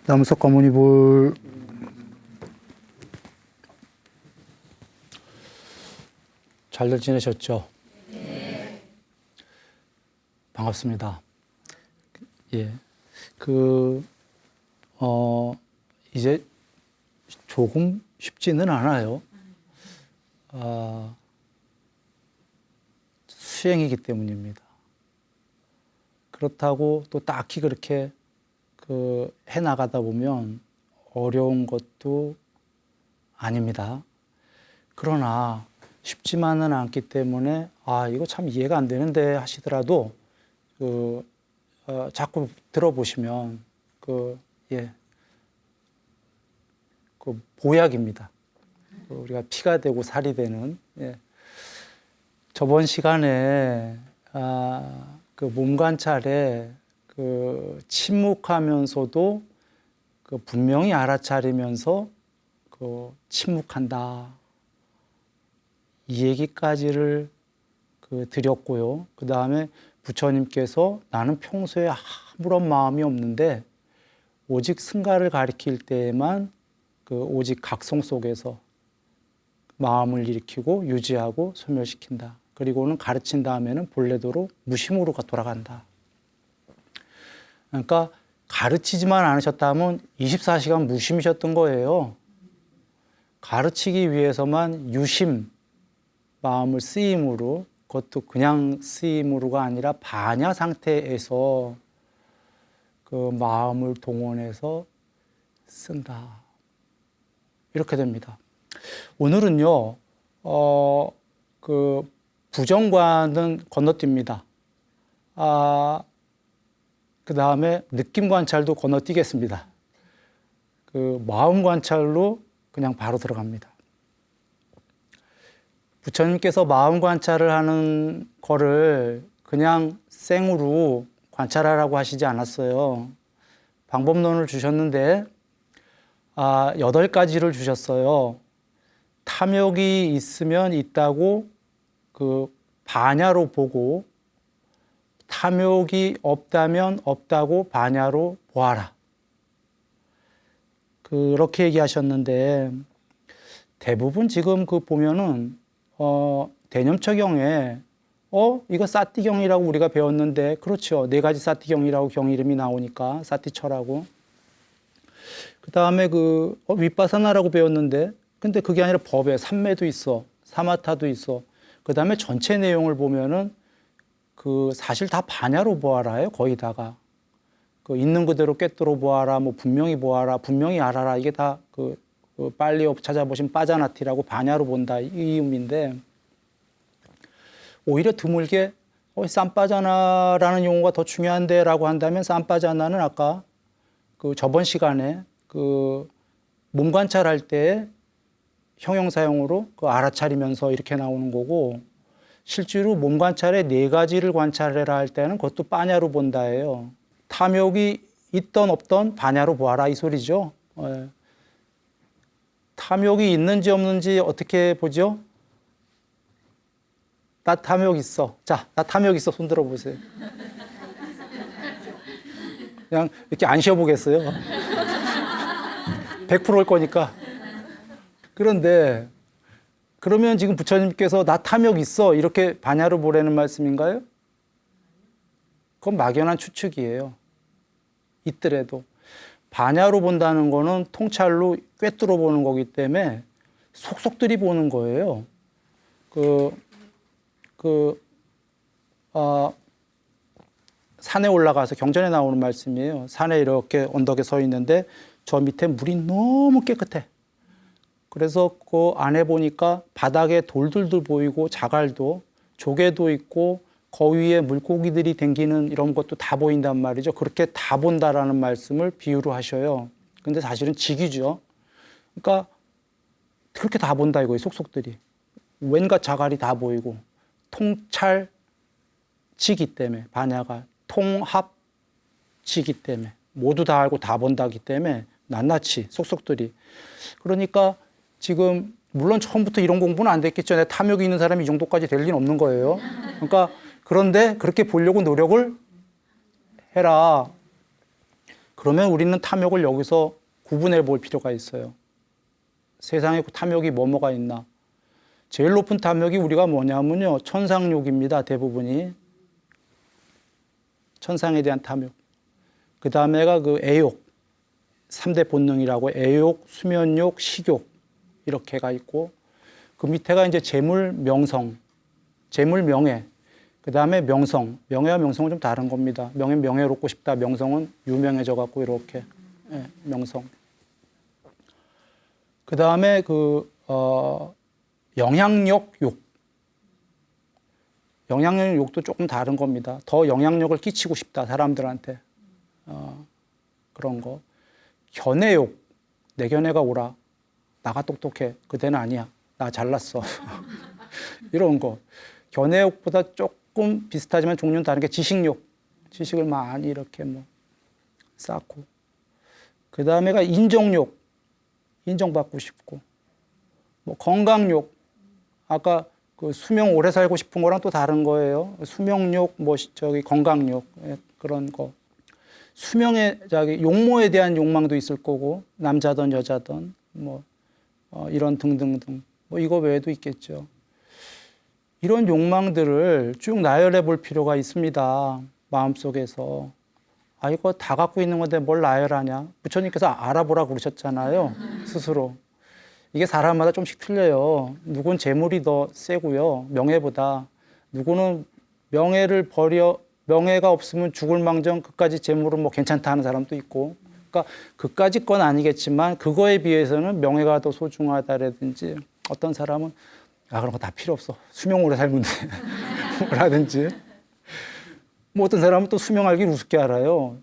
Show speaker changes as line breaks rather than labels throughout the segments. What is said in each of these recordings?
남석 가모니볼 잘들 지내셨죠? 네. 반갑습니다. 예. 이제 조금 쉽지는 않아요. 수행이기 때문입니다. 그렇다고 또 딱히 그렇게 해 나가다 보면 어려운 것도 아닙니다. 그러나 쉽지만은 않기 때문에 이거 참 이해가 안 되는데 하시더라도 자꾸 들어보시면 보약입니다. 우리가 피가 되고 살이 되는. 저번 시간에 몸 관찰에 침묵하면서도 분명히 알아차리면서 침묵한다. 이 얘기까지를 드렸고요. 그 다음에 부처님께서 나는 평소에 아무런 마음이 없는데 오직 승가를 가리킬 때에만 오직 각성 속에서 마음을 일으키고 유지하고 소멸시킨다. 그리고는 가르친 다음에는 본래대로 무심으로 돌아간다. 그러니까 가르치지만 않으셨다면 24시간 무심이셨던 거예요. 가르치기 위해서만 유심, 마음을 쓰임으로, 그것도 그냥 쓰임으로가 아니라 반야 상태에서 마음을 동원해서 쓴다. 이렇게 됩니다. 오늘은요, 부정과는 건너뜁니다. 그 다음에 느낌 관찰도 건너뛰겠습니다. 마음 관찰로 그냥 바로 들어갑니다. 부처님께서 마음 관찰을 하는 거를 그냥 생으로 관찰하라고 하시지 않았어요. 방법론을 주셨는데 8가지를 주셨어요. 탐욕이 있으면 있다고 반야로 보고, 탐욕이 없다면 없다고 반야로 보아라. 그렇게 얘기하셨는데 대부분 지금 보면은 대념처경에 이거 사띠경이라고 우리가 배웠는데, 그렇죠. 4가지 사띠경이라고 경 이름이 나오니까 사띠처라고. 그 다음에 윗바사나라고 배웠는데, 근데 그게 아니라 법에 삼매도 있어, 사마타도 있어. 그 다음에 전체 내용을 보면은 사실 다 반야로 보아라예요. 거의 다가. 있는 그대로 꿰뚫어 보아라, 분명히 보아라, 분명히 알아라. 이게 다 빨리 찾아보신 빠자나티라고 반야로 본다, 이 의미인데, 오히려 드물게 쌈빠자나라는 용어가 더 중요한데 라고 한다면, 쌈빠자나는 아까 저번 시간에 몸 관찰할 때 형용사용으로 알아차리면서 이렇게 나오는 거고, 실제로 몸 관찰에 4가지를 관찰해라 할 때는 그것도 빠냐로 본다예요. 탐욕이 있던 없던 반야로 보아라, 이 소리죠. 탐욕이 있는지 없는지 어떻게 보죠? 나 탐욕 있어. 자, 나 탐욕 있어. 손 들어보세요. 그냥 이렇게 안 쉬어보겠어요. 100%일 거니까. 그런데 그러면 지금 부처님께서 나 탐욕 있어 이렇게 반야로 보라는 말씀인가요? 그건 막연한 추측이에요. 있더라도. 반야로 본다는 거는 통찰로 꿰뚫어 보는 거기 때문에 속속들이 보는 거예요. 산에 올라가서 경전에 나오는 말씀이에요. 산에 이렇게 언덕에 서 있는데 저 밑에 물이 너무 깨끗해. 그래서 그 안에 보니까 바닥에 돌들도 보이고 자갈도, 조개도 있고 거 위에 물고기들이 댕기는 이런 것도 다 보인단 말이죠. 그렇게 다 본다라는 말씀을 비유로 하셔요. 근데 사실은 직이죠. 그러니까 그렇게 다 본다 이거예요. 속속들이. 웬과 자갈이 다 보이고, 통찰지기 때문에, 반야가 통합지기 때문에, 모두 다 알고 다 본다기 때문에 낱낱이 속속들이. 그러니까 지금 물론 처음부터 이런 공부는 안 됐겠죠. 내 탐욕이 있는 사람이 이 정도까지 될 리는 없는 거예요. 그러니까 그런데 그렇게 보려고 노력을 해라. 그러면 우리는 탐욕을 여기서 구분해 볼 필요가 있어요. 세상에 탐욕이 뭐가 있나. 제일 높은 탐욕이 우리가 뭐냐면요. 천상욕입니다. 대부분이. 천상에 대한 탐욕. 그 다음에가 그 애욕. 3대 본능이라고 애욕, 수면욕, 식욕. 이렇게가 있고 그 밑에가 이제 재물, 명성. 재물, 명예. 그 다음에 명성. 명예와 명성은 좀 다른 겁니다. 명예롭고 싶다. 명성은 유명해져 갖고 이렇게. 예, 명성. 그 다음에 영향력 욕. 영향력 욕도 조금 다른 겁니다. 더 영향력을 끼치고 싶다, 사람들한테. 그런 거. 견해욕. 내 견해가 옳아. 나가 똑똑해. 그대는 아니야. 나 잘났어. 이런 거. 견해욕보다 조금 비슷하지만 종류는 다른 게 지식욕. 지식을 많이 이렇게 쌓고. 그 다음에가 인정욕. 인정받고 싶고. 건강욕. 아까 그 수명 오래 살고 싶은 거랑 또 다른 거예요. 수명욕, 건강욕. 그런 거. 수명의, 용모에 대한 욕망도 있을 거고, 남자든 여자든, 이런 등등등. 이거 외에도 있겠죠. 이런 욕망들을 쭉 나열해 볼 필요가 있습니다. 마음속에서. 이거 다 갖고 있는 건데 뭘 나열하냐. 부처님께서 알아보라 그러셨잖아요. 스스로. 이게 사람마다 좀씩 틀려요. 누군 재물이 더 세고요. 명예보다. 누구는 명예가 없으면 죽을 망정 그까지 재물은 괜찮다 하는 사람도 있고. 그러니까 그까지 건 아니겠지만 그거에 비해서는 명예가 더 소중하다라든지 어떤 사람은 그런 거 다 필요 없어. 수명 오래 살면 돼. 라든지. 어떤 사람은 또 수명 알기를 우습게 알아요.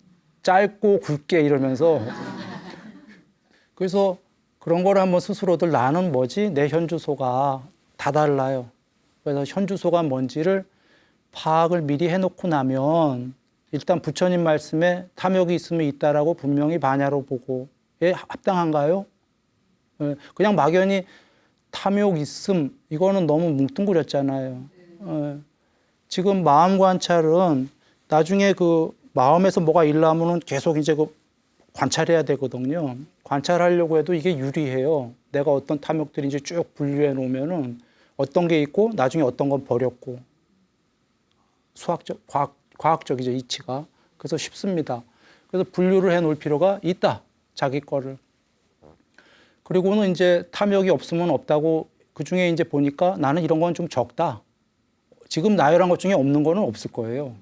짧고 굵게 이러면서. 그래서 그런 걸 한번 스스로들 나는 뭐지? 내 현주소가 다 달라요. 그래서 현주소가 뭔지를 파악을 미리 해놓고 나면 일단 부처님 말씀에 탐욕이 있으면 있다라고 분명히 반야로 보고 합당한가요? 그냥 막연히 탐욕 있음 이거는 너무 뭉뚱그렸잖아요. 지금 마음 관찰은 나중에 그 마음에서 뭐가 일어나면은 계속 이제 관찰해야 되거든요. 관찰하려고 해도 이게 유리해요. 내가 어떤 탐욕들인지 쭉 분류해 놓으면은 어떤 게 있고 나중에 어떤 건 버렸고 과학적이죠, 이치가. 그래서 쉽습니다. 그래서 분류를 해 놓을 필요가 있다. 자기 거를. 그리고는 이제 탐욕이 없으면 없다고 그 중에 이제 보니까 나는 이런 건 좀 적다. 지금 나열한 것 중에 없는 거는 없을 거예요.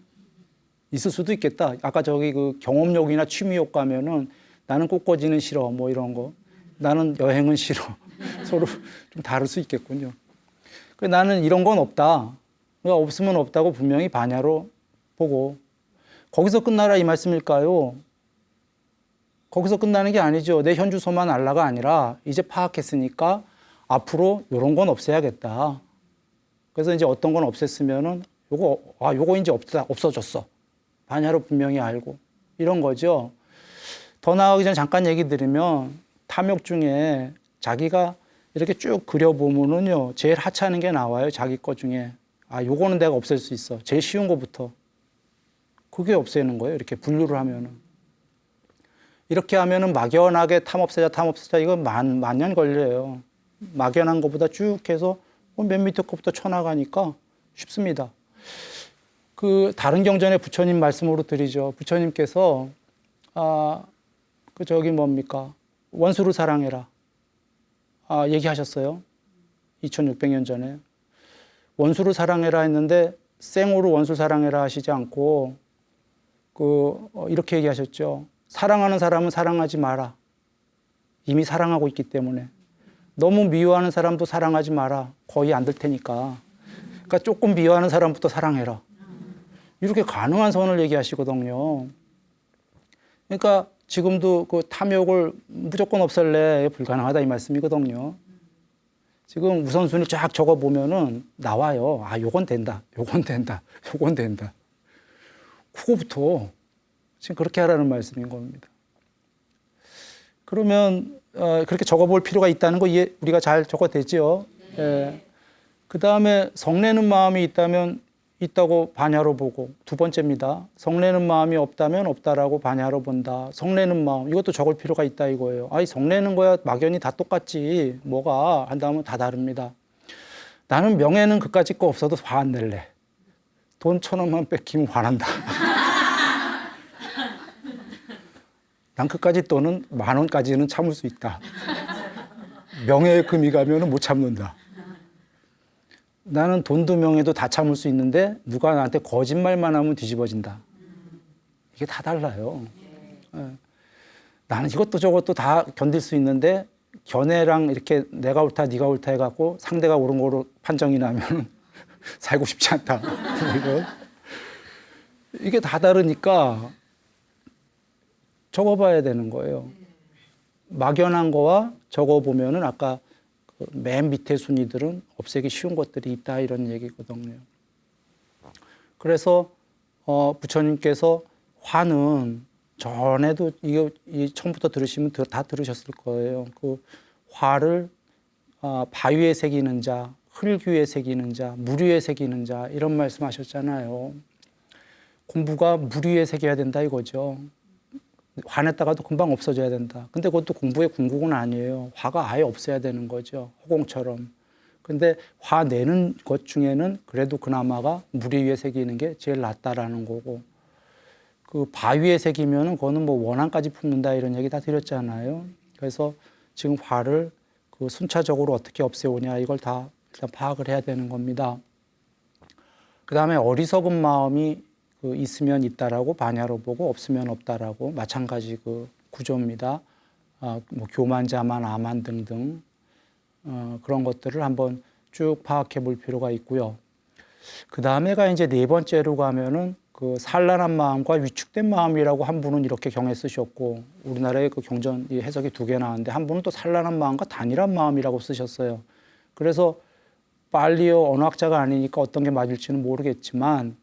있을 수도 있겠다. 아까 그 경험욕이나 취미욕 가면은 나는 꽃꽂이는 싫어. 이런 거. 나는 여행은 싫어. 서로 좀 다를 수 있겠군요. 나는 이런 건 없다. 그러니까 없으면 없다고 분명히 반야로 보고. 거기서 끝나라 이 말씀일까요? 거기서 끝나는 게 아니죠. 내 현주소만 알라가 아니라 이제 파악했으니까 앞으로 이런 건 없애야겠다. 그래서 이제 어떤 건 없앴으면은 요거 이제 없어졌어. 반야로 분명히 알고. 이런 거죠. 더 나아가기 전에 잠깐 얘기 드리면 탐욕 중에 자기가 이렇게 쭉 그려보면은요. 제일 하찮은 게 나와요. 자기 것 중에. 요거는 내가 없앨 수 있어. 제일 쉬운 거부터. 그게 없애는 거예요. 이렇게 분류를 하면은. 이렇게 하면은 막연하게 탐 없애자 이거 만년 걸려요. 막연한 것보다 쭉 해서 맨 밑에 것부터 쳐나가니까 쉽습니다. 다른 경전에 부처님 말씀으로 드리죠. 부처님께서 원수를 사랑해라. 얘기하셨어요. 2600년 전에. 원수를 사랑해라 했는데 생으로 원수 사랑해라 하시지 않고 이렇게 얘기하셨죠. 사랑하는 사람은 사랑하지 마라. 이미 사랑하고 있기 때문에. 너무 미워하는 사람도 사랑하지 마라. 거의 안 될 테니까. 그러니까 조금 미워하는 사람부터 사랑해라. 이렇게 가능한 선을 얘기하시거든요. 그러니까 지금도 탐욕을 무조건 없앨래 불가능하다 이 말씀이거든요. 지금 우선순위 쫙 적어보면은 나와요. 요건 된다. 요건 된다. 요건 된다. 그거부터 지금 그렇게 하라는 말씀인 겁니다. 그러면 그렇게 적어볼 필요가 있다는 거 우리가 잘 적어대죠. 예. 그 다음에 성내는 마음이 있다면 있다고 반야로 보고, 두 번째입니다. 성내는 마음이 없다면 없다라고 반야로 본다. 성내는 마음, 이것도 적을 필요가 있다 이거예요. 아니, 성내는 거야 막연히 다 똑같지 뭐가 한다면 다 다릅니다. 나는 명예는 그까짓 거 없어도 화 안 낼래. 돈 1,000원만 뺏기면 화난다. 난 그까짓 돈은 10,000원까지는 참을 수 있다. 명예의 금이 가면 못 참는다. 나는 돈도 명예도 다 참을 수 있는데 누가 나한테 거짓말만 하면 뒤집어진다. 이게 다 달라요. 예. 나는 이것도 저것도 다 견딜 수 있는데 견해랑 이렇게 내가 옳다 네가 옳다 해갖고 상대가 옳은 거로 판정이 나면 살고 싶지 않다. 이게 다 다르니까 적어봐야 되는 거예요. 막연한 거와 적어보면은 아까 맨 밑에 순위들은 없애기 쉬운 것들이 있다 이런 얘기거든요. 그래서 부처님께서 화는 전에도 이거 처음부터 들으시면 다 들으셨을 거예요. 그 화를 바위에 새기는 자, 흙위에 새기는 자, 물 위에 새기는 자 이런 말씀하셨잖아요. 공부가 물 위에 새겨야 된다 이거죠. 화냈다가도 금방 없어져야 된다. 근데 그것도 공부의 궁극은 아니에요. 화가 아예 없어야 되는 거죠. 허공처럼. 근데 화내는 것 중에는 그래도 그나마가 물 위에 새기는 게 제일 낫다라는 거고, 그 바위에 새기면은 그거는 뭐 원한까지 품는다 이런 얘기 다 드렸잖아요. 그래서 지금 화를 그 순차적으로 어떻게 없애오냐 이걸 다 일단 파악을 해야 되는 겁니다. 그 다음에 어리석은 마음이 있으면 있다라고 반야로 보고 없으면 없다라고 마찬가지 그 구조입니다. 뭐 교만자만 아만 등등 그런 것들을 한번 쭉 파악해 볼 필요가 있고요. 그 다음에가 이제 네 번째로 가면은 그 산란한 마음과 위축된 마음이라고 한 분은 이렇게 경에 쓰셨고, 우리나라의 그 경전 해석이 두 개 나왔는데 한 분은 또 산란한 마음과 단일한 마음이라고 쓰셨어요. 그래서 빨리어 언어학자가 아니니까 어떤 게 맞을지는 모르겠지만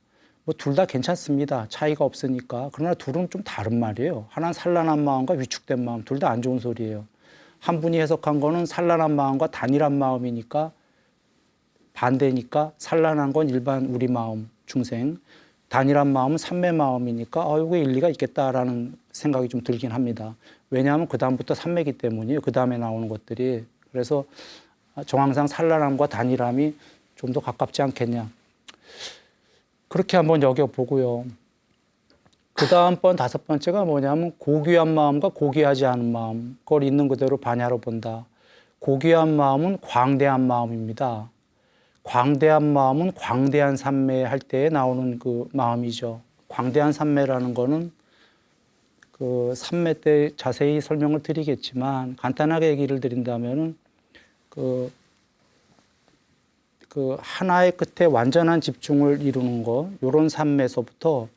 뭐 둘 다 괜찮습니다. 차이가 없으니까. 그러나 둘은 좀 다른 말이에요. 하나는 산란한 마음과 위축된 마음, 둘 다 안 좋은 소리예요. 한 분이 해석한 거는 산란한 마음과 단일한 마음이니까 반대니까, 산란한 건 일반 우리 마음, 중생, 단일한 마음은 삼매 마음이니까 이게 일리가 있겠다라는 생각이 좀 들긴 합니다. 왜냐하면 그 다음부터 삼매기 때문이에요. 그 다음에 나오는 것들이. 그래서 정황상 산란함과 단일함이 좀 더 가깝지 않겠냐. 그렇게 한번 여겨보고요. 그 다음번 다섯 번째가 뭐냐면 고귀한 마음과 고귀하지 않은 마음, 그걸 있는 그대로 반야로 본다. 고귀한 마음은 광대한 마음입니다. 광대한 마음은 광대한 삼매 할 때에 나오는 그 마음이죠. 광대한 삼매라는 거는 그 삼매 때 자세히 설명을 드리겠지만 간단하게 얘기를 드린다면은 그 하나의 끝에 완전한 집중을 이루는 거, 요런 삼매서부터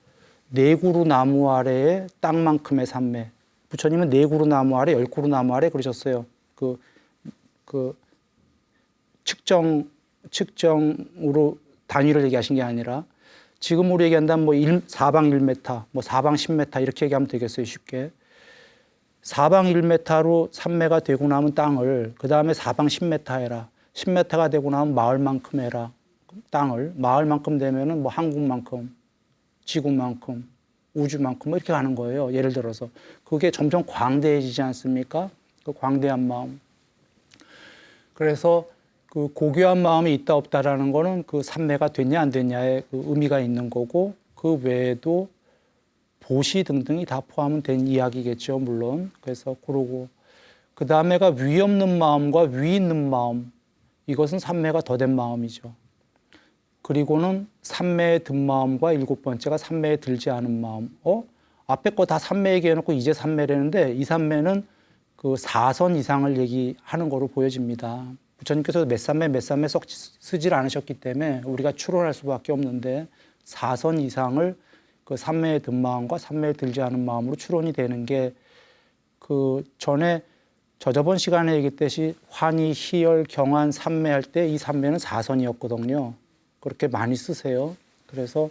네 그루 나무 아래에 땅만큼의 삼매. 부처님은 네 그루 나무 아래, 10그루 나무 아래 그러셨어요. 측정으로 단위를 얘기하신 게 아니라 지금 우리 얘기한다면 뭐 사방 1m, 뭐 사방 10m 이렇게 얘기하면 되겠어요, 쉽게. 사방 1m로 삼매가 되고 나면 땅을, 그 다음에 사방 10m 해라. 10m가 되고 나면 마을만큼 해라. 땅을. 마을만큼 되면은 뭐 한국만큼, 지구만큼, 우주만큼 뭐 이렇게 가는 거예요. 예를 들어서. 그게 점점 광대해지지 않습니까? 그 광대한 마음. 그래서 그 고귀한 마음이 있다 없다라는 거는 그 삼매가 됐냐 안 됐냐의 그 의미가 있는 거고, 그 외에도 보시 등등이 다 포함은 된 이야기겠죠, 물론. 그래서 그러고 그 다음에가 위 없는 마음과 위 있는 마음, 이것은 삼매가 더 된 마음이죠. 그리고는 삼매에 든 마음과 일곱 번째가 삼매에 들지 않은 마음. 앞에 거 다 삼매 얘기해놓고 이제 삼매라는데 이 삼매는 그 4선 이상을 얘기하는 거로 보여집니다. 부처님께서 몇 삼매 썩 쓰질 않으셨기 때문에 우리가 추론할 수밖에 없는데 4선 이상을 그 삼매에 든 마음과 삼매에 들지 않은 마음으로 추론이 되는 게, 그 전에 저번 시간에 얘기했듯이 환희, 희열, 경환, 삼매 할 때 이 삼매는 4선이었거든요. 그렇게 많이 쓰세요. 그래서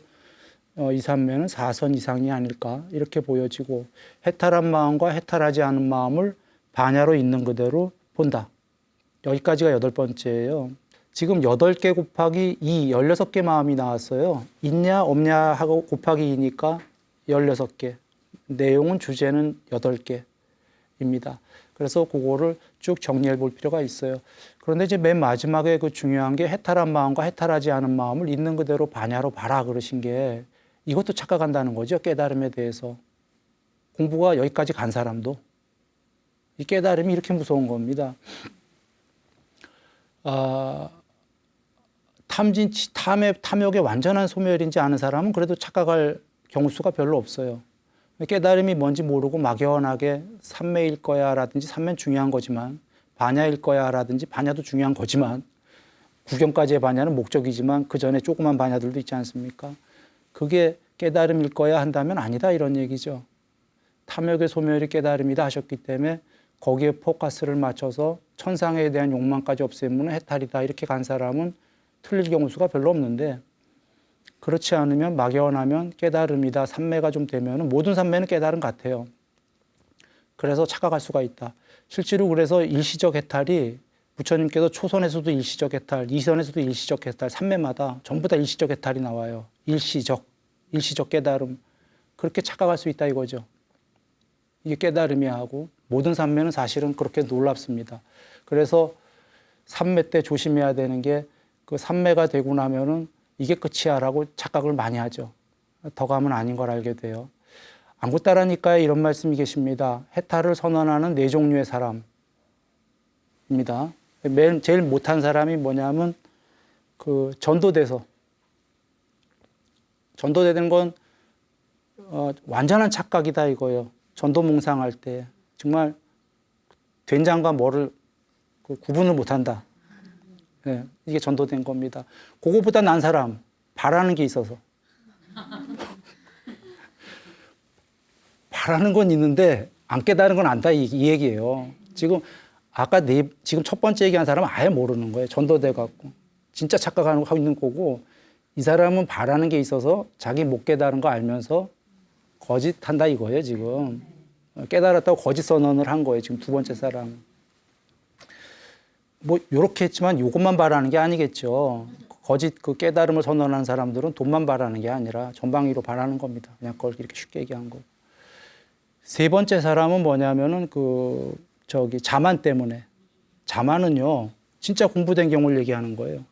이 삼매는 4선 이상이 아닐까 이렇게 보여지고, 해탈한 마음과 해탈하지 않은 마음을 반야로 있는 그대로 본다. 여기까지가 8번째예요. 지금 8개 곱하기 2, 16개 마음이 나왔어요. 있냐 없냐 하고 곱하기 2니까 16개. 내용은 주제는 8개입니다. 그래서 그거를 쭉 정리해 볼 필요가 있어요. 그런데 이제 맨 마지막에 그 중요한 게 해탈한 마음과 해탈하지 않은 마음을 있는 그대로 반야로 봐라 그러신 게 이것도 착각한다는 거죠. 깨달음에 대해서. 공부가 여기까지 간 사람도. 이 깨달음이 이렇게 무서운 겁니다. 탐욕의 완전한 소멸인지 아는 사람은 그래도 착각할 경우 수가 별로 없어요. 깨달음이 뭔지 모르고 막연하게 삼매일 거야 라든지 삼매는 중요한 거지만 반야일 거야 라든지 반야도 중요한 거지만 구경까지의 반야는 목적이지만 그 전에 조그만 반야들도 있지 않습니까? 그게 깨달음일 거야 한다면 아니다 이런 얘기죠. 탐욕의 소멸이 깨달음이다 하셨기 때문에 거기에 포커스를 맞춰서 천상에 대한 욕망까지 없애면 해탈이다 이렇게 간 사람은 틀릴 경우 수가 별로 없는데 그렇지 않으면 막연하면 깨달음이다 삼매가 좀 되면 모든 삼매는 깨달음 같아요. 그래서 착각할 수가 있다. 실제로 그래서 일시적 해탈이 부처님께서 초선에서도 일시적 해탈, 이선에서도 일시적 해탈, 삼매마다 전부 다 일시적 해탈이 나와요. 일시적 깨달음. 그렇게 착각할 수 있다 이거죠. 이게 깨달음이야 하고 모든 삼매는 사실은 그렇게 놀랍습니다. 그래서 삼매 때 조심해야 되는 게 그 삼매가 되고 나면은 이게 끝이야 라고 착각을 많이 하죠. 더 가면 아닌 걸 알게 돼요. 안구따라니까에 이런 말씀이 계십니다. 해탈을 선언하는 네 종류의 사람입니다. 제일 못한 사람이 뭐냐면 그 전도되는 건 완전한 착각이다 이거예요. 전도 몽상할 때 정말 된장과 뭐를 구분을 못한다. 네, 이게 전도된 겁니다. 그거보다 난 사람 바라는 게 있어서 바라는 건 있는데 안 깨달은 건 안다 이 얘기예요. 지금 지금 첫 번째 얘기한 사람은 아예 모르는 거예요. 전도돼 갖고 진짜 착각하는 거 하고 있는 거고 이 사람은 바라는 게 있어서 자기 못 깨달은 거 알면서 거짓한다 이거예요. 지금 깨달았다고 거짓 선언을 한 거예요. 지금 두 번째 사람. 뭐 요렇게 했지만 요것만 바라는 게 아니겠죠. 거짓 그 깨달음을 선언하는 사람들은 돈만 바라는 게 아니라 전방위로 바라는 겁니다. 그냥 그걸 이렇게 쉽게 얘기한 거. 세 번째 사람은 뭐냐면은 자만 때문에. 자만은요, 진짜 공부된 경우를 얘기하는 거예요.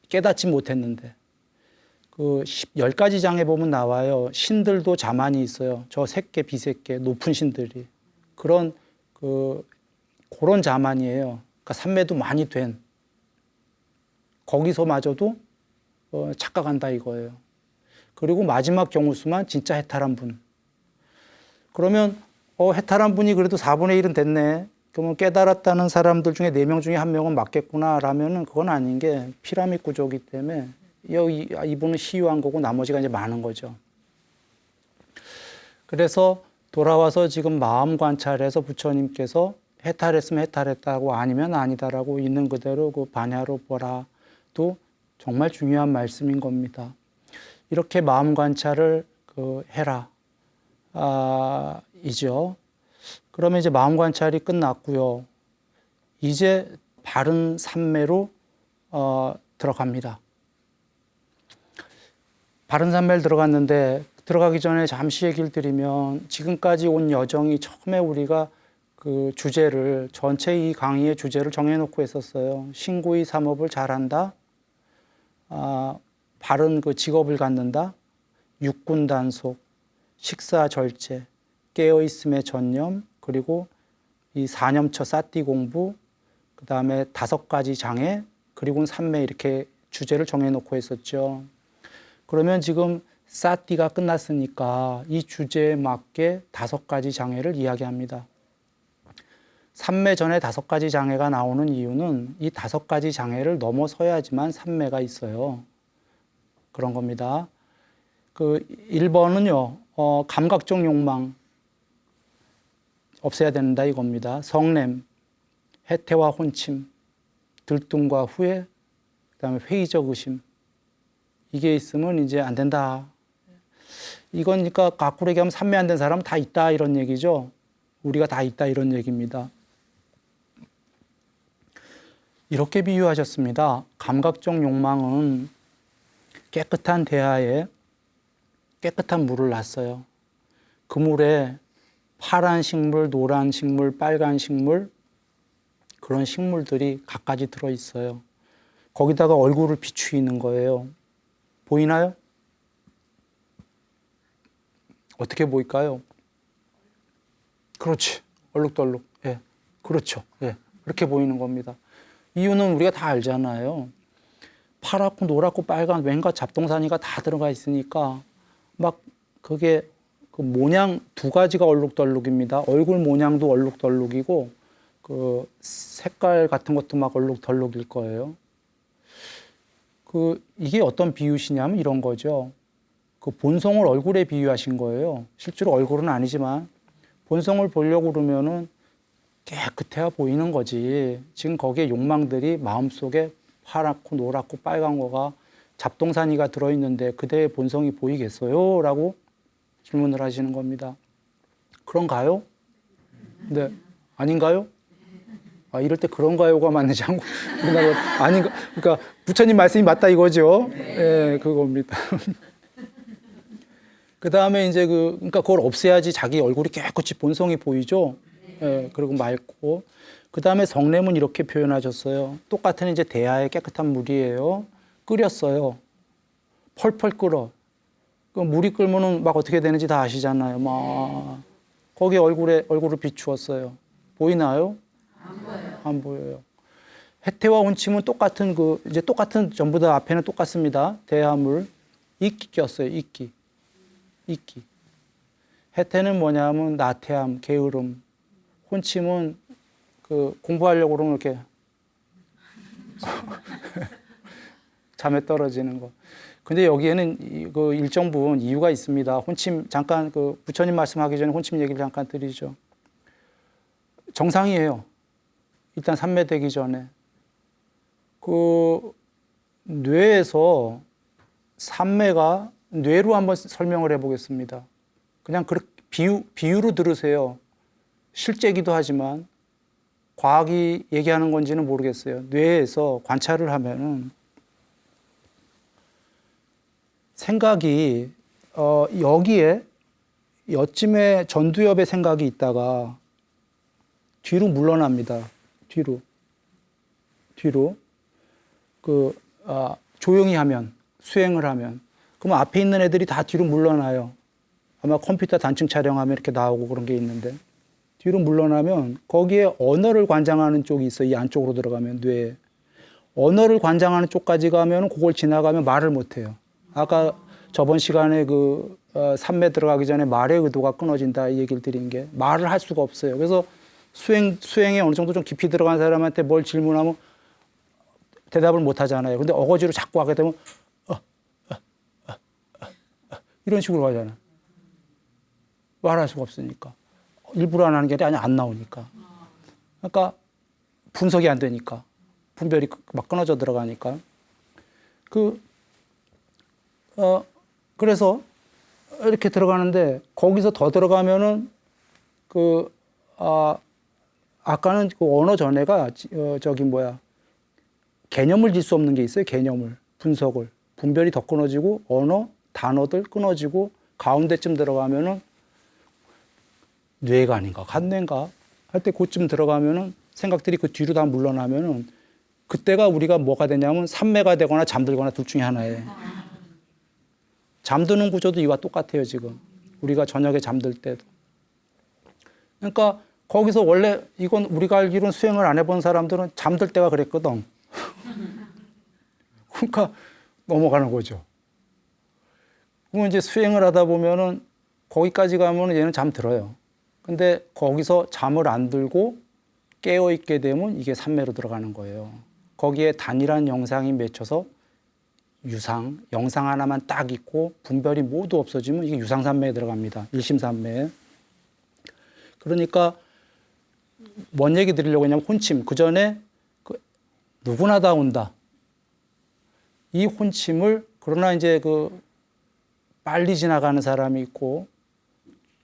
깨닫지 못했는데. 10가지 장에 보면 나와요. 신들도 자만이 있어요. 저 색계, 비색계, 높은 신들이. 그런 자만이에요. 그러니까 삼매도 많이 된. 거기서마저도 착각한다 이거예요. 그리고 마지막 경우 수만 진짜 해탈한 분. 그러면 해탈한 분이 그래도 4분의 1은 됐네. 그러면 깨달았다는 사람들 중에 4명 중에 1명은 맞겠구나 라면은 그건 아닌 게 피라미드 구조이기 때문에 이분은 희유한 거고 나머지가 이제 많은 거죠. 그래서 돌아와서 지금 마음 관찰해서 부처님께서 해탈했으면 해탈했다고 아니면 아니다라고 있는 그대로 그 반야로 보라도 정말 중요한 말씀인 겁니다. 이렇게 마음 관찰을 해라. 이죠. 그러면 이제 마음 관찰이 끝났고요. 이제 바른 삼매로 들어갑니다. 바른 삼매를 들어갔는데 들어가기 전에 잠시 얘기를 드리면 지금까지 온 여정이 처음에 우리가 그 주제를 전체 이 강의의 주제를 정해놓고 했었어요. 신구의 삼업을 잘한다. 바른 그 직업을 갖는다. 육군 단속, 식사 절제, 깨어있음의 전념, 그리고 이 사념처 사띠 공부, 그 다음에 5가지 장애, 그리고는 삼매 이렇게 주제를 정해놓고 했었죠. 그러면 지금 사띠가 끝났으니까 이 주제에 맞게 5가지 장애를 이야기합니다. 삼매 전에 5가지 장애가 나오는 이유는 이 5가지 장애를 넘어서야지만 삼매가 있어요. 그런 겁니다. 1번은요, 감각적 욕망 없애야 된다 이겁니다. 성냄, 해태와 혼침, 들뚱과 후회, 그다음에 회의적 의심. 이게 있으면 이제 안 된다. 이건 그러니까 거꾸로 얘기하면 삼매 안 된 사람은 다 있다 이런 얘기죠. 우리가 다 있다 이런 얘기입니다. 이렇게 비유하셨습니다. 감각적 욕망은 깨끗한 대하에 깨끗한 물을 놨어요. 그 물에 파란 식물, 노란 식물, 빨간 식물, 그런 식물들이 갖가지 들어있어요. 거기다가 얼굴을 비추이는 거예요. 보이나요? 어떻게 보일까요? 그렇지. 얼룩덜룩. 예. 그렇죠. 예. 그렇게 보이는 겁니다. 이유는 우리가 다 알잖아요. 파랗고 노랗고 빨간 왠가 잡동사니가 다 들어가 있으니까 막 그게 그 모양 두 가지가 얼룩덜룩입니다. 얼굴 모양도 얼룩덜룩이고 그 색깔 같은 것도 막 얼룩덜룩일 거예요. 이게 어떤 비유시냐면 이런 거죠. 그 본성을 얼굴에 비유하신 거예요. 실제로 얼굴은 아니지만 본성을 보려고 그러면은 깨끗해야 보이는 거지. 지금 거기에 욕망들이 마음속에 파랗고 노랗고 빨간 거가 잡동사니가 들어있는데 그대의 본성이 보이겠어요? 라고 질문을 하시는 겁니다. 그런가요? 네. 아닌가요? 이럴 때 그런가요가 맞는지 한국 우리나라 아닌가? 그러니까 부처님 말씀이 맞다 이거죠. 예, 그겁니다. 그 다음에 이제 그러니까 그걸 없애야지 자기 얼굴이 깨끗이 본성이 보이죠. 예, 그리고 맑고. 그 다음에 성냄은 이렇게 표현하셨어요. 똑같은 이제 대하의 깨끗한 물이에요. 끓였어요. 펄펄 끓어. 그 물이 끓면은 막 어떻게 되는지 다 아시잖아요. 막 거기에 얼굴을 비추었어요. 보이나요?
안 보여요.
안 보여요. 해태와 혼침은 똑같은 이제 똑같은 전부 다 앞에는 똑같습니다. 대하물 이끼 꼈어요. 이끼. 해태는 뭐냐면 나태함, 게으름. 혼침은 공부하려고 그러면 이렇게 잠에 떨어지는 거. 근데 여기에는 일정 부분 이유가 있습니다. 혼침 잠깐 부처님 말씀하기 전에 혼침 얘기를 잠깐 드리죠. 정상이에요. 일단 삼매되기 전에 뇌에서 삼매가 뇌로 한번 설명을 해보겠습니다. 그냥 비유로 들으세요. 실제기도 하지만 과학이 얘기하는 건지는 모르겠어요. 뇌에서 관찰을 하면은 생각이 여기에 여쯤에 전두엽에 생각이 있다가 뒤로 물러납니다. 뒤로 조용히 하면 수행을 하면 그러면 앞에 있는 애들이 다 뒤로 물러나요. 아마 컴퓨터 단층 촬영하면 이렇게 나오고 그런 게 있는데 뒤로 물러나면 거기에 언어를 관장하는 쪽이 있어요. 이 안쪽으로 들어가면 뇌에 언어를 관장하는 쪽까지 가면 그걸 지나가면 말을 못해요. 아까 저번 시간에 삼매 들어가기 전에 말의 의도가 끊어진다 이 얘기를 드린 게 말을 할 수가 없어요. 그래서 수행에 어느 정도 좀 깊이 들어간 사람한테 뭘 질문하면 대답을 못 하잖아요. 근데 어거지로 자꾸 하게 되면 이런 식으로 하잖아요. 말할 수가 없으니까. 일부러 안 하는 게 아니라 안 나오니까. 그러니까 분석이 안 되니까. 분별이 막 끊어져 들어가니까. 그래서 이렇게 들어가는데 거기서 더 들어가면은 아까는 언어 전에가 개념을 질 수 없는 게 있어요. 개념을 분석을 분별이 더 끊어지고 언어 단어들 끊어지고 가운데쯤 들어가면은 뇌가 아닌가 간뇌인가 할 때 그쯤 들어가면은 생각들이 그 뒤로 다 물러나면은 그때가 우리가 뭐가 되냐면 삼매가 되거나 잠들거나 둘 중에 하나예요. 잠드는 구조도 이와 똑같아요. 지금 우리가 저녁에 잠들 때도. 그러니까 거기서 원래 이건 우리가 알기로는 수행을 안 해본 사람들은 잠들 때가 그랬거든. 그러니까 넘어가는 거죠. 그러면 이제 수행을 하다 보면은 거기까지 가면은 얘는 잠들어요. 근데 거기서 잠을 안 들고 깨어있게 되면 이게 삼매로 들어가는 거예요. 거기에 단일한 영상이 맺혀서 영상 하나만 딱 있고 분별이 모두 없어지면 이게 유상삼매에 들어갑니다. 일심삼매에. 그러니까 뭔 얘기 드리려고 했냐면 혼침. 그 전에 누구나 다 온다. 이 혼침을 그러나 이제 빨리 지나가는 사람이 있고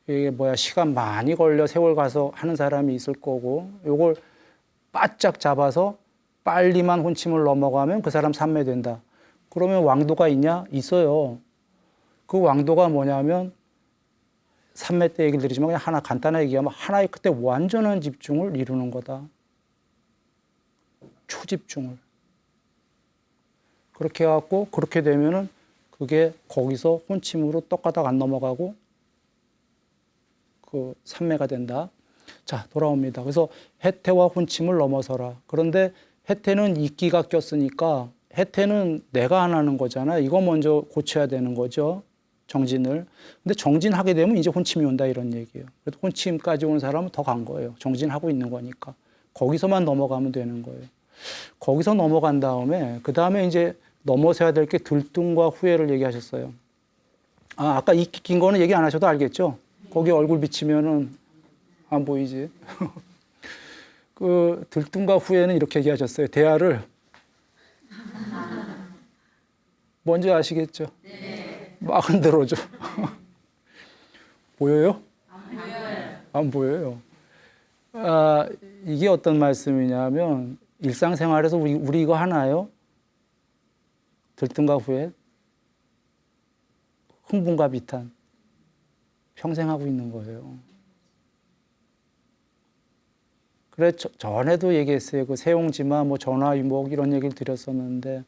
이게 시간 많이 걸려 세월 가서 하는 사람이 있을 거고 요걸 바짝 잡아서 빨리만 혼침을 넘어가면 그 사람 삼매된다. 그러면 왕도가 있냐? 있어요. 그 왕도가 뭐냐면 삼매 때 얘기를 드리지만 그냥 하나 간단하게 얘기하면 하나의 그때 완전한 집중을 이루는 거다. 초집중을. 그렇게 해갖고 그렇게 되면은 그게 거기서 혼침으로 떡가닥 안 넘어가고 그 삼매가 된다. 자, 돌아옵니다. 그래서 해태와 혼침을 넘어서라. 그런데 해태는 이끼가 꼈으니까 해태는 내가 안 하는 거잖아. 이거 먼저 고쳐야 되는 거죠. 정진을. 근데 정진하게 되면 이제 혼침이 온다 이런 얘기예요. 그래도 혼침까지 온 사람은 더 간 거예요. 정진하고 있는 거니까. 거기서만 넘어가면 되는 거예요. 거기서 넘어간 다음에 그 다음에 이제 넘어서야 될 게 들뜸과 후회를 얘기하셨어요. 아, 아까 이끼 낀 거는 얘기 안 하셔도 알겠죠? 거기 얼굴 비치면은 안 보이지. 그 들뜸과 후회는 이렇게 얘기하셨어요. 대화를 뭔지 아시겠죠? 네. 막 흔들어줘. 보여요? 안 보여요. 안 보여요. 아, 이게 어떤 말씀이냐면 일상생활에서 우리 이거 하나요? 들뜸과 후회, 흥분과 비탄 평생 하고 있는 거예요. 그래 전에도 얘기했어요. 그 세용지마, 뭐 전화위복 이런 얘기를 드렸었는데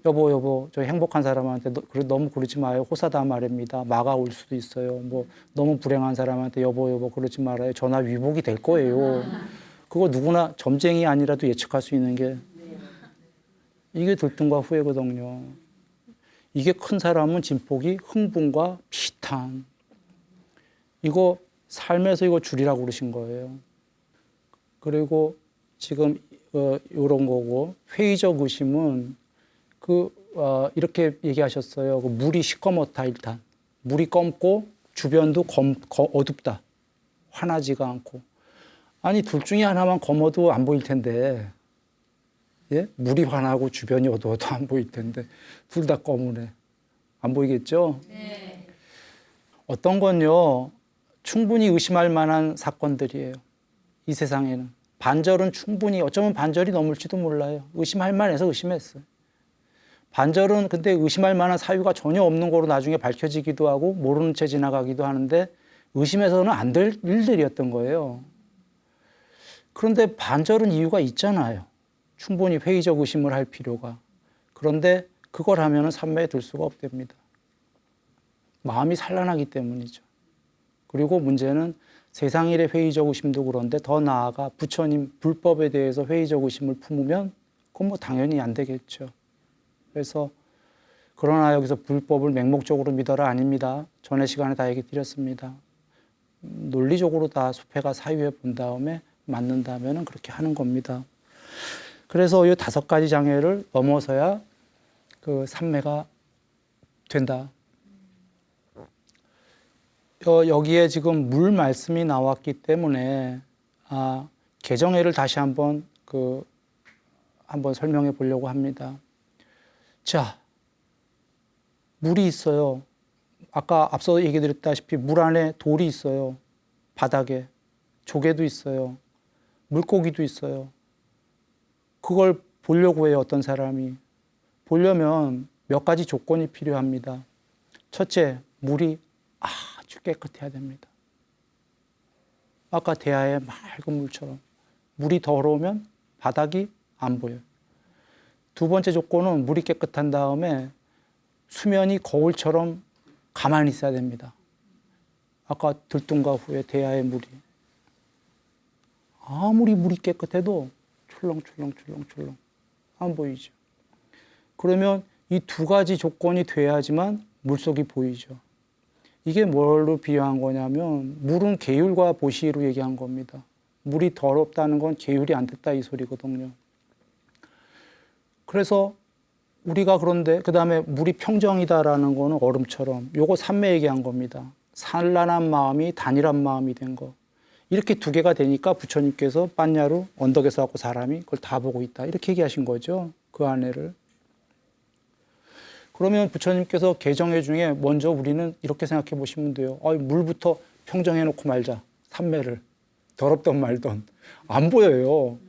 여보 저 행복한 사람한테 너무 그러지 마요. 호사다 말입니다. 마가 올 수도 있어요. 뭐 너무 불행한 사람한테 여보 그러지 말아요. 전화위복이 될 거예요. 그거 누구나 점쟁이 아니라도 예측할 수 있는 게 이게 들뜸과 후회거든요. 이게 큰 사람은 진폭이 흥분과 비탄. 이거 삶에서 이거 줄이라고 그러신 거예요. 그리고 지금 이런 거고 회의적 의심은 이렇게 얘기하셨어요. 그 물이 시꺼멓다 일단. 물이 검고 주변도 어둡다. 환하지가 않고. 아니 둘 중에 하나만 검어도 안 보일 텐데. 예? 물이 환하고 주변이 어두워도 안 보일 텐데 둘 다 검으네. 안 보이겠죠? 네. 어떤 건요. 충분히 의심할 만한 사건들이에요. 이 세상에는. 반절은 충분히 어쩌면 반절이 넘을지도 몰라요. 의심할 만해서 의심했어요. 반절은 근데 의심할 만한 사유가 전혀 없는 거로 나중에 밝혀지기도 하고 모르는 채 지나가기도 하는데 의심해서는 안 될 일들이었던 거예요. 그런데 반절은 이유가 있잖아요. 충분히 회의적 의심을 할 필요가. 그런데 그걸 하면은 삼매에 들 수가 없답니다. 마음이 산란하기 때문이죠. 그리고 문제는 세상 일의 회의적 의심도 그런데 더 나아가 부처님 불법에 대해서 회의적 의심을 품으면 그건 뭐 당연히 안 되겠죠. 그래서 그러나 여기서 불법을 맹목적으로 믿어라 아닙니다. 전에 시간에 다 얘기 드렸습니다. 논리적으로 다 수패가 사유해 본 다음에 맞는다면 그렇게 하는 겁니다. 그래서 이 5가지 장애를 넘어서야 그 삼매가 된다. 여기에 지금 물 말씀이 나왔기 때문에 개정해를 다시 한번 설명해 보려고 합니다. 자, 물이 있어요. 아까 앞서 얘기 드렸다시피 물 안에 돌이 있어요. 바닥에 조개도 있어요. 물고기도 있어요. 그걸 보려고 해요. 어떤 사람이. 보려면 몇 가지 조건이 필요합니다. 첫째, 물이 아주 깨끗해야 됩니다. 아까 대하의 맑은 물처럼. 물이 더러우면 바닥이 안 보여요. 두 번째 조건은 물이 깨끗한 다음에 수면이 거울처럼 가만히 있어야 됩니다. 아까 들뜸과 후에 대하의 물이. 아무리 물이 깨끗해도 출렁출렁 안 보이죠. 그러면 이 2가지 조건이 돼야지만 물속이 보이죠. 이게 뭘로 비유한 거냐면 물은 계율과 보시로 얘기한 겁니다. 물이 더럽다는 건 계율이 안 됐다 이 소리거든요. 그래서 우리가 그런데 그 다음에 물이 평정이다라는 거는 얼음처럼 요거 삼매 얘기한 겁니다. 산란한 마음이 단일한 마음이 된 거. 이렇게 2개가 되니까 부처님께서 빤야루 언덕에서 갖고 사람이 그걸 다 보고 있다. 이렇게 얘기하신 거죠. 그 안에를. 그러면 부처님께서 개정회 중에 먼저 우리는 이렇게 생각해 보시면 돼요. 물부터 평정해 놓고 말자. 삼매를. 더럽던 말던. 안 보여요.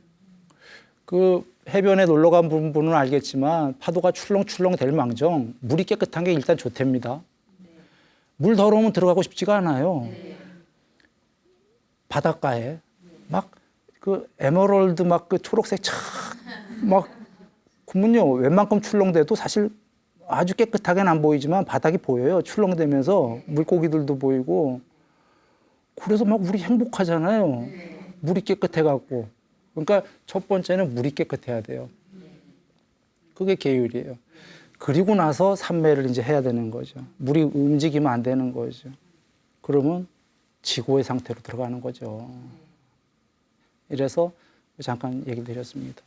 해변에 놀러 간 분은 알겠지만 파도가 출렁출렁 될 망정 물이 깨끗한 게 일단 좋답니다. 물 더러우면 들어가고 싶지가 않아요. 바닷가에 막 그 에메랄드 막 그 초록색 막 그러면요 웬만큼 출렁대도 사실 아주 깨끗하게는 안 보이지만 바닥이 보여요. 출렁대면서 물고기들도 보이고 그래서 막 우리 행복하잖아요. 물이 깨끗해갖고 그러니까 첫 번째는 물이 깨끗해야 돼요. 그게 계율이에요. 그리고 나서 산매를 이제 해야 되는 거죠. 물이 움직이면 안 되는 거죠. 그러면 지고의 상태로 들어가는 거죠. 이래서 잠깐 얘기를 드렸습니다.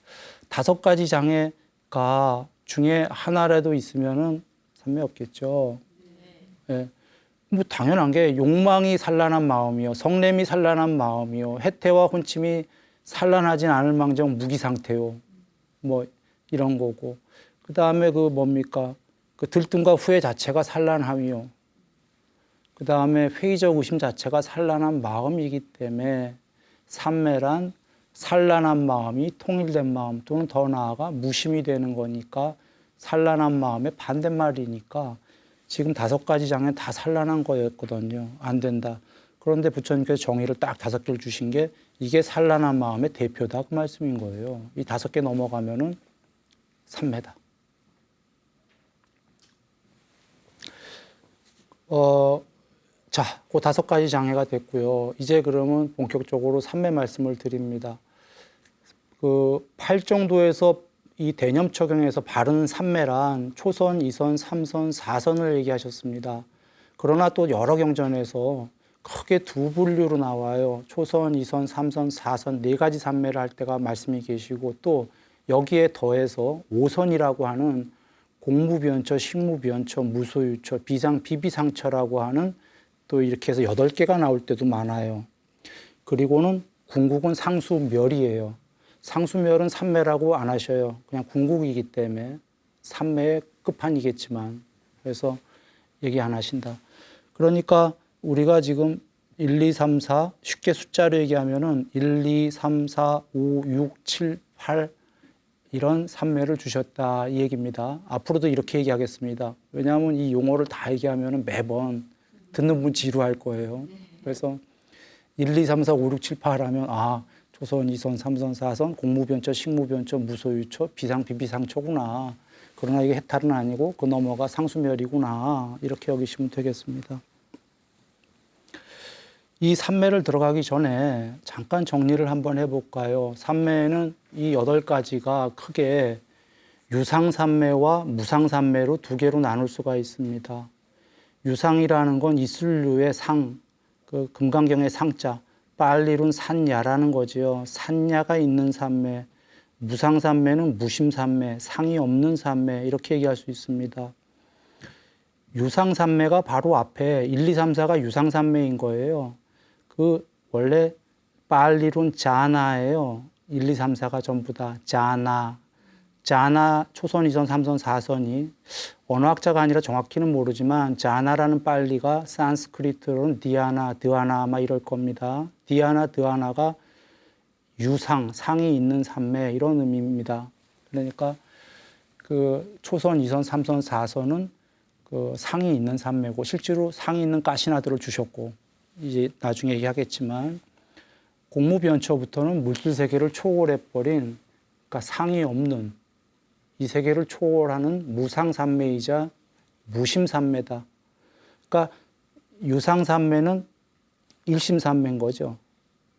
5가지 장애가 중에 하나라도 있으면은 산매 없겠죠. 예. 뭐 당연한 게 욕망이 산란한 마음이요, 성냄이 산란한 마음이요, 해태와 혼침이 산란하진 않을 망정 무기 상태요. 뭐 이런 거고. 그 다음에 그 뭡니까? 그 들뜸과 후회 자체가 산란함이요. 그 다음에 회의적 의심 자체가 산란한 마음이기 때문에 산매란 산란한 마음이 통일된 마음 또는 더 나아가 무심이 되는 거니까 산란한 마음의 반대말이니까 지금 5가지 장애는 다 산란한 거였거든요. 안 된다. 그런데 부처님께서 정의를 딱 5개를 주신 게 이게 산란한 마음의 대표다 그 말씀인 거예요. 이 5개 넘어가면은 산매다. 자, 그 5가지 장애가 됐고요. 이제 그러면 본격적으로 산매 말씀을 드립니다. 그 8정도에서 이 대념 적용에서 바른 산매란 초선, 2선, 3선, 4선을 얘기하셨습니다. 그러나 또 여러 경전에서 크게 2분류로 나와요. 초선, 2선, 3선, 4선 4가지 산매를 할 때가 말씀이 계시고 또 여기에 더해서 5선이라고 하는 공무변처, 식무변처, 무소유처, 비상, 비비상처라고 하는 또 이렇게 해서 8개가 나올 때도 많아요. 그리고는 궁극은 상수멸이에요. 상수멸은 산매라고 안 하셔요. 그냥 궁극이기 때문에 산매의 끝판이겠지만 그래서 얘기 안 하신다. 그러니까 우리가 지금 1, 2, 3, 4 쉽게 숫자로 얘기하면은 1, 2, 3, 4, 5, 6, 7, 8 이런 산매를 주셨다 이 얘기입니다. 앞으로도 이렇게 얘기하겠습니다. 왜냐하면 이 용어를 다 얘기하면은 매번 듣는 분 지루할 거예요. 그래서 1, 2, 3, 4, 5, 6, 7, 8 하면 초선, 2선, 3선, 4선, 공무변처, 식무변처, 무소유처, 비상, 비비상처구나. 그러나 이게 해탈은 아니고 그 넘어가 상수멸이구나. 이렇게 여기시면 되겠습니다. 이 산매를 들어가기 전에 잠깐 정리를 한번 해볼까요? 산매는 이 8가지가 크게 유상산매와 무상산매로 2개로 나눌 수가 있습니다. 유상이라는 건 이슬류의 상, 그 금강경의 상자, 빨리룬 산야라는 거지요. 산야가 있는 산매, 무상산매는 무심산매, 상이 없는 산매 이렇게 얘기할 수 있습니다. 유상산매가 바로 앞에 1, 2, 3, 4가 유상산매인 거예요. 그 원래 빨리룬 자나예요. 1, 2, 3, 4가 전부 다 자나. 자나 초선, 2선, 3선, 4선이 언어학자가 아니라 정확히는 모르지만 자나라는 빨리가 산스크리트로는 디아나, 드아나 아마 이럴 겁니다. 디아나, 드아나가 유상, 상이 있는 산매 이런 의미입니다. 그러니까 그 초선, 2선, 3선, 4선은 그 상이 있는 산매고 실제로 상이 있는 가시나들을 주셨고 이제 나중에 얘기하겠지만 공무변처부터는 물질 세계를 초월해버린 그러니까 상이 없는 이 세계를 초월하는 무상산매이자 무심산매다. 그러니까 유상산매는 일심산매인 거죠.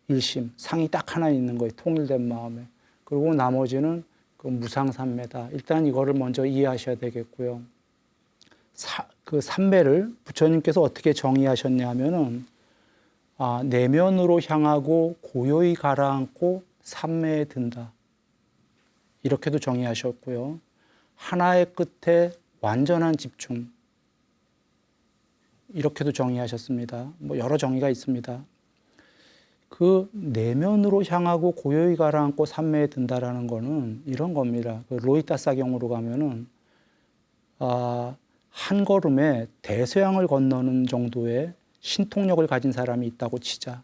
일심, 상이 딱 하나 있는 거예요. 통일된 마음에. 그리고 나머지는 그 무상산매다. 일단 이거를 먼저 이해하셔야 되겠고요. 그 산매를 부처님께서 어떻게 정의하셨냐면은 내면으로 향하고 고요히 가라앉고 산매에 든다. 이렇게도 정의하셨고요. 하나의 끝에 완전한 집중. 이렇게도 정의하셨습니다. 뭐 여러 정의가 있습니다. 그 내면으로 향하고 고요히 가라앉고 산매에 든다라는 거는 이런 겁니다. 그 로이타사경으로 가면은 한 걸음에 대서양을 건너는 정도의 신통력을 가진 사람이 있다고 치자.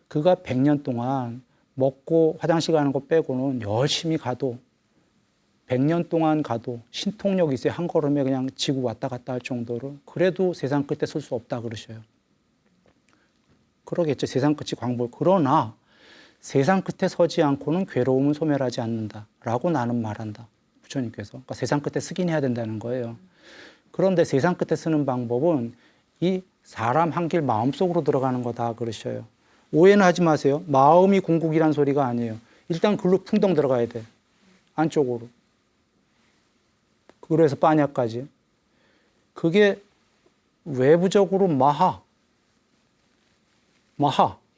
그가 100년 동안 먹고 화장실 가는 거 빼고는 열심히 가도 100년 동안 가도 신통력이 있어야 한 걸음에 그냥 지구 왔다 갔다 할 정도로 그래도 세상 끝에 설 수 없다 그러셔요. 그러겠죠. 세상 끝이 광범. 그러나 세상 끝에 서지 않고는 괴로움은 소멸하지 않는다라고 나는 말한다. 부처님께서. 그러니까 세상 끝에 쓰긴 해야 된다는 거예요. 그런데 세상 끝에 쓰는 방법은 이 사람 한 길 마음속으로 들어가는 거다 그러셔요. 오해는 하지 마세요. 마음이 궁극이란 소리가 아니에요. 일단 글로 풍덩 들어가야 돼. 안쪽으로. 그래서 빠냐까지. 그게 외부적으로 마하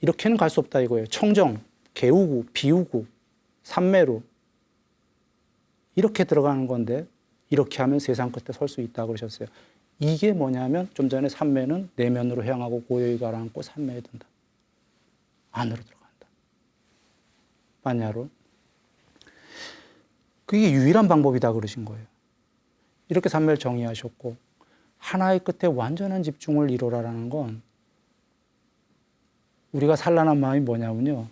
이렇게는 갈 수 없다 이거예요. 청정, 개우고, 비우고, 삼매로 이렇게 들어가는 건데 이렇게 하면 세상 끝에 설 수 있다 그러셨어요. 이게 뭐냐면 좀 전에 삼매는 내면으로 향하고 고요히 가라앉고 삼매에 든다. 안으로 들어간다. 빠냐로. 그게 유일한 방법이다 그러신 거예요. 이렇게 삼매를 정의하셨고 하나의 끝에 완전한 집중을 이루라라는 건 우리가 산란한 마음이 뭐냐면요.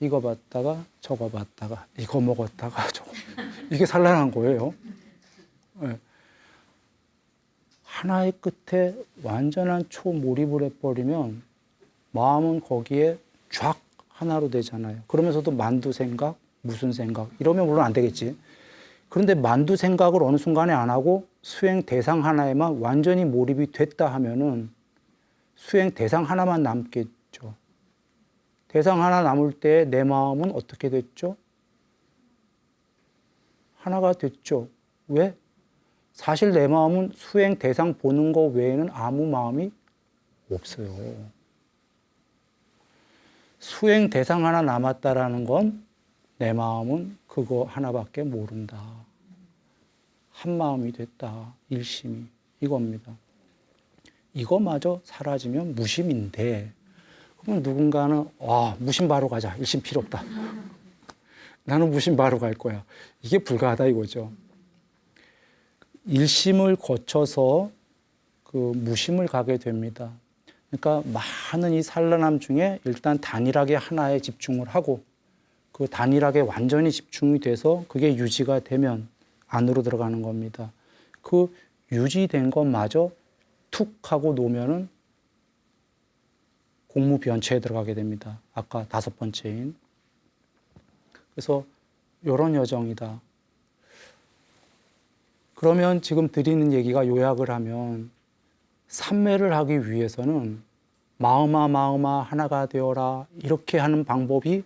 이거 봤다가 저거 봤다가 이거 먹었다가 저거 이게 산란한 거예요. 네. 하나의 끝에 완전한 초몰입을 해버리면 마음은 거기에 쫙 하나로 되잖아요. 그러면서도 만두 생각, 무슨 생각 이러면 물론 안 되겠지. 그런데 만두 생각을 어느 순간에 안 하고 수행 대상 하나에만 완전히 몰입이 됐다 하면은 수행 대상 하나만 남겠죠. 대상 하나 남을 때 내 마음은 어떻게 됐죠? 하나가 됐죠. 왜? 사실 내 마음은 수행 대상 보는 거 외에는 아무 마음이 없어요. 수행 대상 하나 남았다라는 건 내 마음은 그거 하나밖에 모른다. 한 마음이 됐다. 일심이. 이겁니다. 이거마저 사라지면 무심인데 그럼 누군가는 무심 바로 가자. 일심 필요 없다. 나는 무심 바로 갈 거야. 이게 불가하다 이거죠. 일심을 거쳐서 그 무심을 가게 됩니다. 그러니까 많은 이 산란함 중에 일단 단일하게 하나에 집중을 하고 그 단일하게 완전히 집중이 돼서 그게 유지가 되면 안으로 들어가는 겁니다. 그 유지된 것마저 툭 하고 놓으면은 공무변체에 들어가게 됩니다. 아까 5번째인. 그래서 이런 여정이다. 그러면 지금 드리는 얘기가 요약을 하면 삼매를 하기 위해서는 마음아 하나가 되어라 이렇게 하는 방법이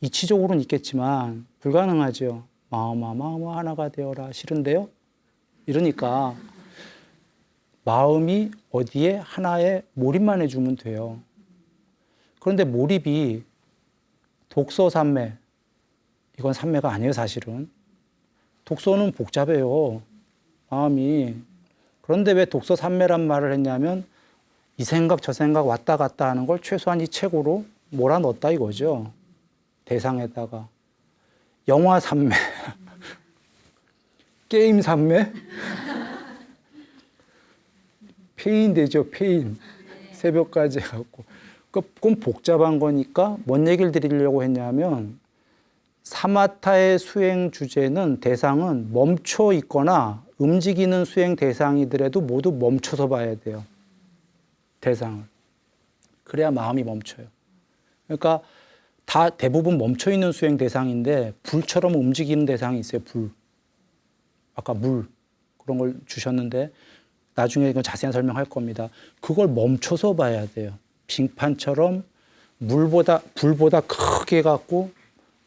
이치적으로는 있겠지만 불가능하죠. 마음아 하나가 되어라 싫은데요? 이러니까 마음이 어디에 하나에 몰입만 해주면 돼요. 그런데 몰입이 독서 삼매, 이건 삼매가 아니에요 사실은. 독서는 복잡해요. 마음이. 그런데 왜 독서 삼매란 말을 했냐면 이 생각 저 생각 왔다 갔다 하는 걸 최소한 이 책으로 몰아넣었다 이거죠. 대상에다가. 영화 삼매, 게임 삼매, 페인 되죠, 페인. 새벽까지 해갖고. 그건 복잡한 거니까 뭔 얘기를 드리려고 했냐면 사마타의 수행 주제는 대상은 멈춰 있거나 움직이는 수행 대상이더라도 모두 멈춰서 봐야 돼요. 대상을. 그래야 마음이 멈춰요. 그러니까 다 대부분 멈춰 있는 수행 대상인데 불처럼 움직이는 대상이 있어요. 불. 아까 물 그런 걸 주셨는데 나중에 이건 자세한 설명할 겁니다. 그걸 멈춰서 봐야 돼요. 빙판처럼 불보다 크게 갖고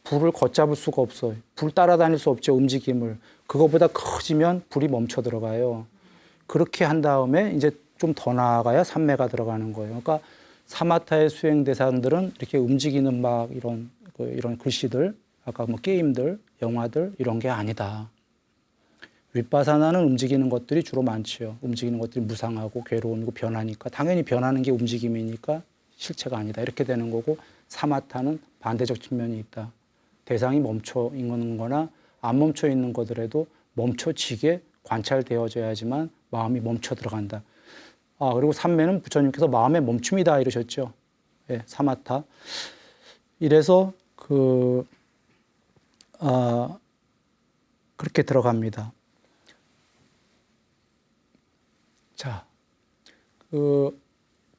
불을 걷잡을 수가 없어요. 불 따라다닐 수 없죠. 움직임을. 그거보다 커지면 불이 멈춰 들어가요. 그렇게 한 다음에 이제 좀 더 나아가야 삼매가 들어가는 거예요. 그러니까 사마타의 수행 대상들은 이렇게 움직이는 막 이런 글씨들, 아까 뭐 게임들, 영화들 이런 게 아니다. 윗바사나는 움직이는 것들이 주로 많지요. 움직이는 것들이 무상하고 괴로움이고 변하니까 당연히 변하는 게 움직임이니까 실체가 아니다. 이렇게 되는 거고 사마타는 반대적 측면이 있다. 대상이 멈춰 있는 거나 안 멈춰 있는 거더라도 멈춰지게 관찰되어져야지만 마음이 멈춰 들어간다. 그리고 삼매는 부처님께서 마음의 멈춤이다 이러셨죠. 예, 사마타. 이래서 그렇게 들어갑니다. 자, 그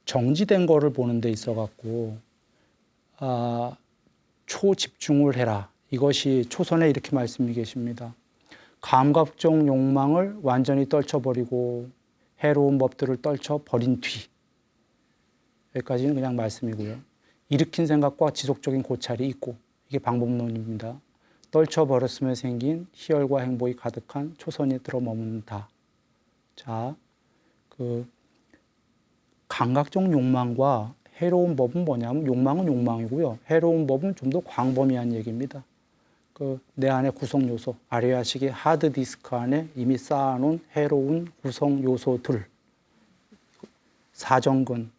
정지된 거를 보는 데 있어 갖고 초집중을 해라. 이것이 초선에 이렇게 말씀이 계십니다. 감각적 욕망을 완전히 떨쳐버리고 해로운 법들을 떨쳐버린 뒤. 여기까지는 그냥 말씀이고요. 일으킨 생각과 지속적인 고찰이 있고, 이게 방법론입니다. 떨쳐버렸으면 생긴 희열과 행복이 가득한 초선에 들어 머문다. 자, 그 감각적 욕망과 해로운 법은 뭐냐면, 욕망은 욕망이고요. 해로운 법은 좀 더 광범위한 얘기입니다. 내 안의 구성 요소, 아리아식의 하드디스크 안에 이미 쌓아놓은 해로운 구성 요소들, 사정근,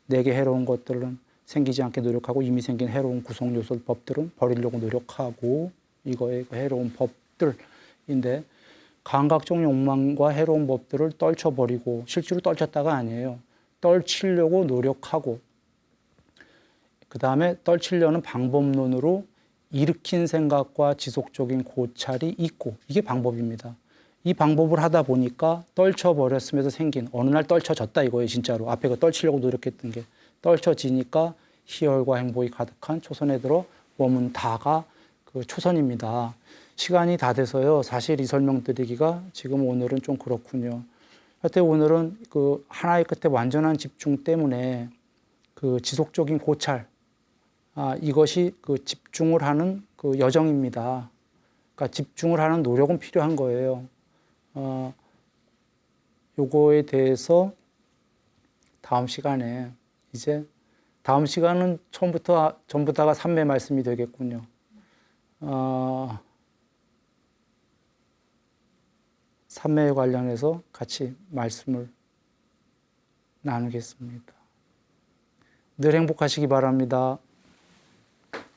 내게 해로운 것들은 생기지 않게 노력하고 이미 생긴 해로운 구성 요소 법들은 버리려고 노력하고, 이거의 해로운 법들인데, 감각적 욕망과 해로운 법들을 떨쳐버리고, 실제로 떨쳤다가 아니에요. 떨치려고 노력하고, 그 다음에 떨치려는 방법론으로 일으킨 생각과 지속적인 고찰이 있고, 이게 방법입니다. 이 방법을 하다 보니까 떨쳐버렸으면서 생긴, 어느 날 떨쳐졌다 이거예요, 진짜로. 앞에 그 떨치려고 노력했던 게 떨쳐지니까 희열과 행복이 가득한 초선에 들어 머문다가 그 초선입니다. 시간이 다 돼서요, 사실 이 설명 드리기가 지금 오늘은 좀 그렇군요. 하여튼 오늘은 그 하나의 끝에 완전한 집중 때문에 그 지속적인 고찰, 이것이 그 집중을 하는 그 여정입니다. 그러니까 집중을 하는 노력은 필요한 거예요. 요거에 대해서 다음 시간에, 이제 다음 시간은 처음부터 전부 다가 삼매 말씀이 되겠군요. 삼매에 관련해서 같이 말씀을 나누겠습니다. 늘 행복하시기 바랍니다.